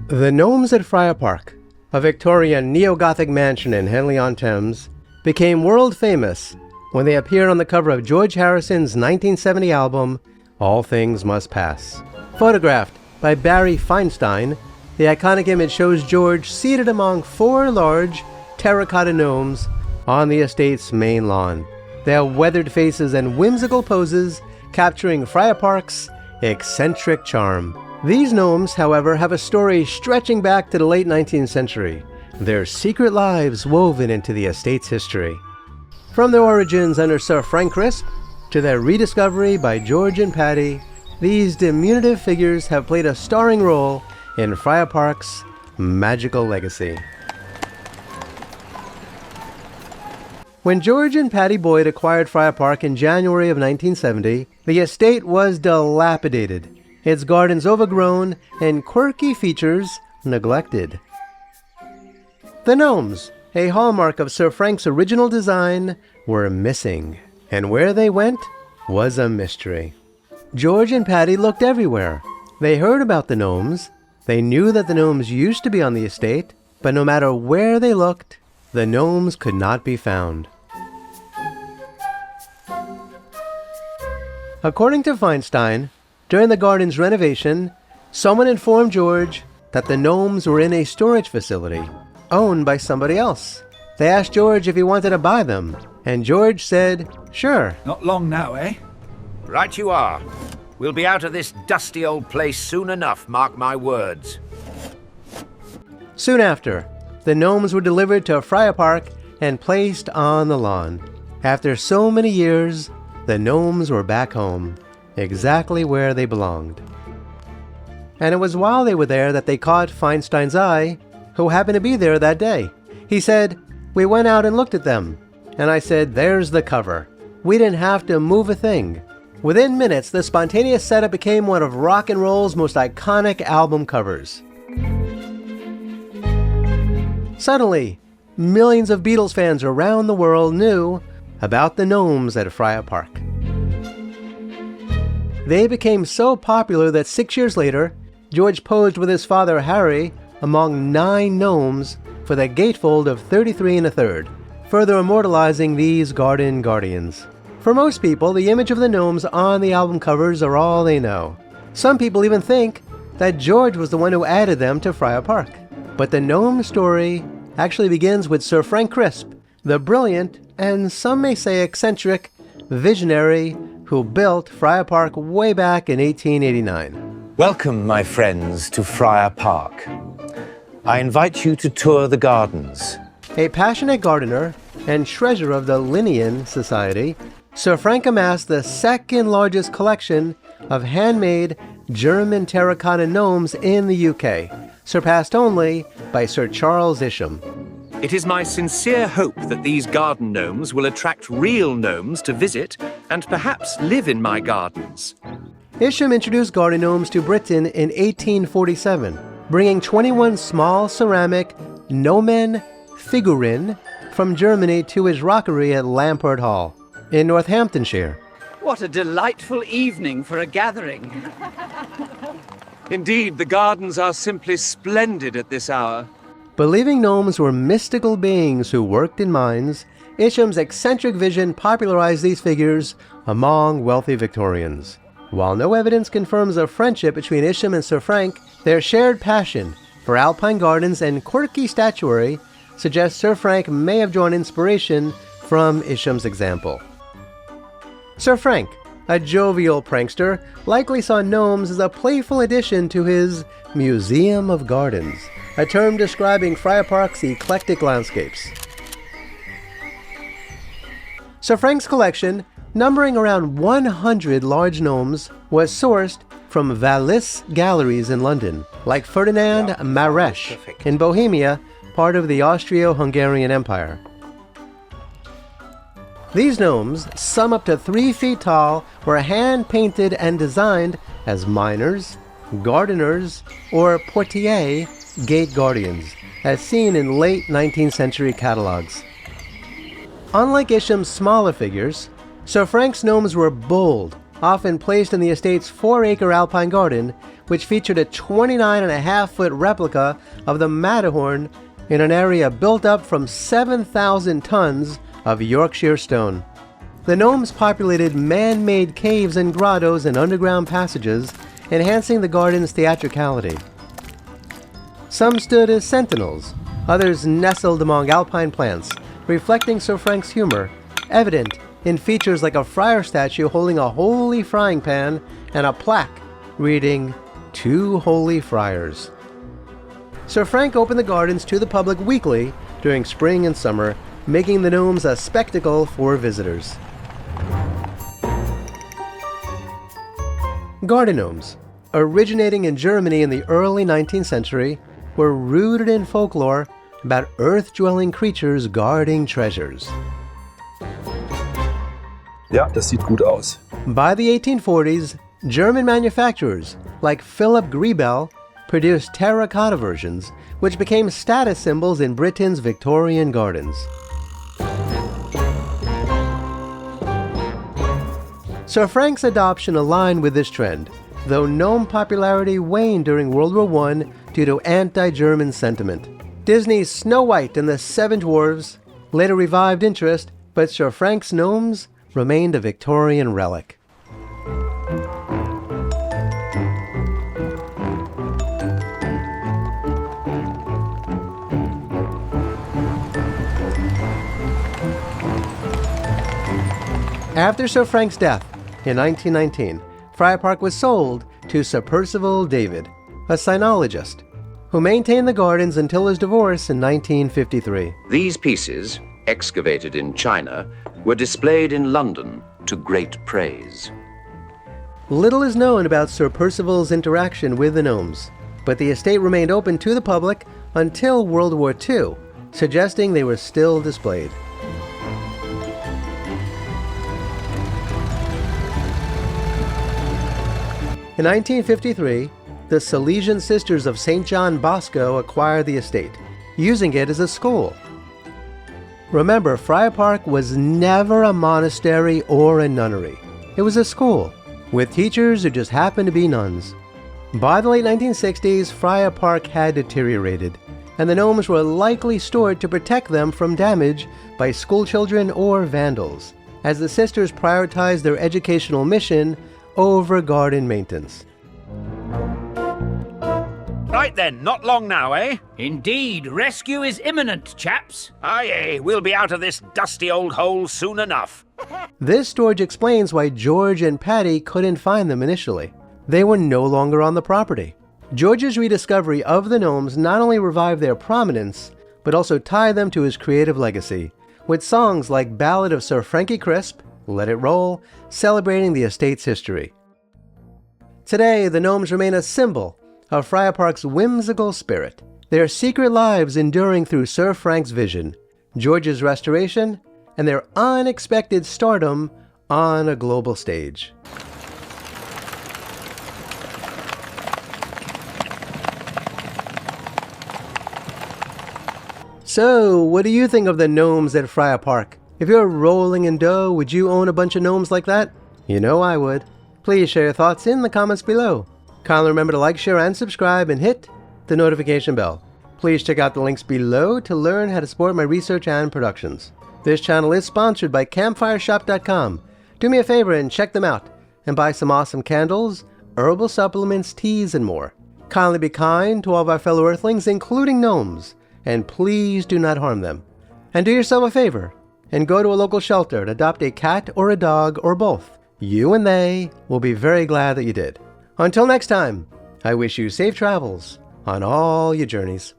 The Gnomes at Friar Park, a Victorian neo-Gothic mansion in Henley-on-Thames, became world famous when they appeared on the cover of George Harrison's 1970 album, All Things Must Pass. Photographed by Barry Feinstein, the iconic image shows George seated among four large terracotta gnomes on the estate's main lawn. Their weathered faces and whimsical poses capturing Friar Park's eccentric charm. These gnomes, however, have a story stretching back to the late 19th century, their secret lives woven into the estate's history. From their origins under Sir Frank Crisp to their rediscovery by George and Patty, these diminutive figures have played a starring role in Friar Park's magical legacy. When George and Patty Boyd acquired Friar Park in January of 1970, the estate was dilapidated, its gardens overgrown, and quirky features neglected. The gnomes, a hallmark of Sir Frank's original design, were missing, and where they went was a mystery. George and Patty looked everywhere. They heard about the gnomes. They knew that the gnomes used to be on the estate, but no matter where they looked, the gnomes could not be found. According to Feinstein, during the garden's renovation, someone informed George that the gnomes were in a storage facility owned by somebody else. They asked George if he wanted to buy them, and George said, sure. Not long now, eh? Right you are. We'll be out of this dusty old place soon enough, mark my words. Soon after, the gnomes were delivered to Friar Park and placed on the lawn. After so many years, the gnomes were back home, exactly where they belonged. And it was while they were there that they caught Feinstein's eye, who happened to be there that day. He said, we went out and looked at them, and I said, there's the cover. We didn't have to move a thing. Within minutes, the spontaneous setup became one of rock and roll's most iconic album covers. Suddenly, millions of Beatles fans around the world knew about the gnomes at Friar Park. They became so popular that 6 years later, George posed with his father Harry among 9 gnomes for the gatefold of 33 1/3, further immortalizing these garden guardians. For most people, the image of the gnomes on the album covers are all they know. Some people even think that George was the one who added them to Friar Park. But the gnome story actually begins with Sir Frank Crisp, the brilliant, and some may say eccentric, visionary who built Friar Park way back in 1889. Welcome, my friends, to Friar Park. I invite you to tour the gardens. A passionate gardener and treasurer of the Linnean Society, Sir Frank amassed the second largest collection of handmade German terracotta gnomes in the UK, surpassed only by Sir Charles Isham. It is my sincere hope that these garden gnomes will attract real gnomes to visit and perhaps live in my gardens. Isham introduced garden gnomes to Britain in 1847, bringing 21 small ceramic Gnomen figuren from Germany to his rockery at Lamport Hall in Northamptonshire. What a delightful evening for a gathering. Indeed, the gardens are simply splendid at this hour. Believing gnomes were mystical beings who worked in mines, Isham's eccentric vision popularized these figures among wealthy Victorians. While no evidence confirms a friendship between Isham and Sir Frank, their shared passion for alpine gardens and quirky statuary suggests Sir Frank may have drawn inspiration from Isham's example. Sir Frank, a jovial prankster, likely saw gnomes as a playful addition to his Museum of Gardens, a term describing Friar Park's eclectic landscapes. Sir Frank's collection, numbering around 100 large gnomes, was sourced from Vallis galleries in London, like Ferdinand Maresch in Bohemia, part of the Austro-Hungarian Empire. These gnomes, some up to 3 feet tall, were hand-painted and designed as miners, gardeners, or portier gate guardians, as seen in late 19th century catalogs. Unlike Isham's smaller figures, Sir Frank's gnomes were bold, often placed in the estate's 4-acre alpine garden, which featured a 29.5-foot replica of the Matterhorn in an area built up from 7,000 tons of Yorkshire stone. The gnomes populated man-made caves and grottos and underground passages, enhancing the garden's theatricality. Some stood as sentinels, others nestled among alpine plants, reflecting Sir Frank's humor, evident in features like a friar statue holding a holy frying pan and a plaque reading, "To Holy Friars." Sir Frank opened the gardens to the public weekly during spring and summer, making the gnomes a spectacle for visitors. Garden gnomes, originating in Germany in the early 19th century, were rooted in folklore about earth-dwelling creatures guarding treasures. Ja, das sieht gut aus. By the 1840s, German manufacturers like Philipp Griebel produced terracotta versions, which became status symbols in Britain's Victorian gardens. Sir Frank's adoption aligned with this trend, though gnome popularity waned during World War I due to anti-German sentiment. Disney's Snow White and the Seven Dwarfs later revived interest, but Sir Frank's gnomes remained a Victorian relic. After Sir Frank's death in 1919, Friar Park was sold to Sir Percival David, a sinologist, who maintained the gardens until his divorce in 1953. These pieces, excavated in China, were displayed in London to great praise. Little is known about Sir Percival's interaction with the gnomes, but the estate remained open to the public until World War II, suggesting they were still displayed. In 1953, the Salesian Sisters of St. John Bosco acquired the estate, using it as a school. Remember, Friar Park was never a monastery or a nunnery. It was a school, with teachers who just happened to be nuns. By the late 1960s, Friar Park had deteriorated, and the gnomes were likely stored to protect them from damage by schoolchildren or vandals, as the sisters prioritized their educational mission over garden maintenance. Right then, not long now, eh? Indeed, rescue is imminent, chaps. Aye, we'll be out of this dusty old hole soon enough. This storage explains why George and Patty couldn't find them initially. They were no longer on the property. George's rediscovery of the gnomes not only revived their prominence, but also tied them to his creative legacy, with songs like Ballad of Sir Frankie Crisp, Let It Roll, celebrating the estate's history. Today, the gnomes remain a symbol of Friar Park's whimsical spirit, their secret lives enduring through Sir Frank's vision, George's restoration, and their unexpected stardom on a global stage. So, what do you think of the gnomes at Friar Park? If you're rolling in dough, would you own a bunch of gnomes like that? You know I would. Please share your thoughts in the comments below. Kindly remember to like, share, and subscribe, and hit the notification bell. Please check out the links below to learn how to support my research and productions. This channel is sponsored by CampfireShop.com. Do me a favor and check them out, and buy some awesome candles, herbal supplements, teas, and more. Kindly be kind to all of our fellow Earthlings, including gnomes, and please do not harm them. And do yourself a favor, and go to a local shelter and adopt a cat or a dog or both. You and they will be very glad that you did. Until next time, I wish you safe travels on all your journeys.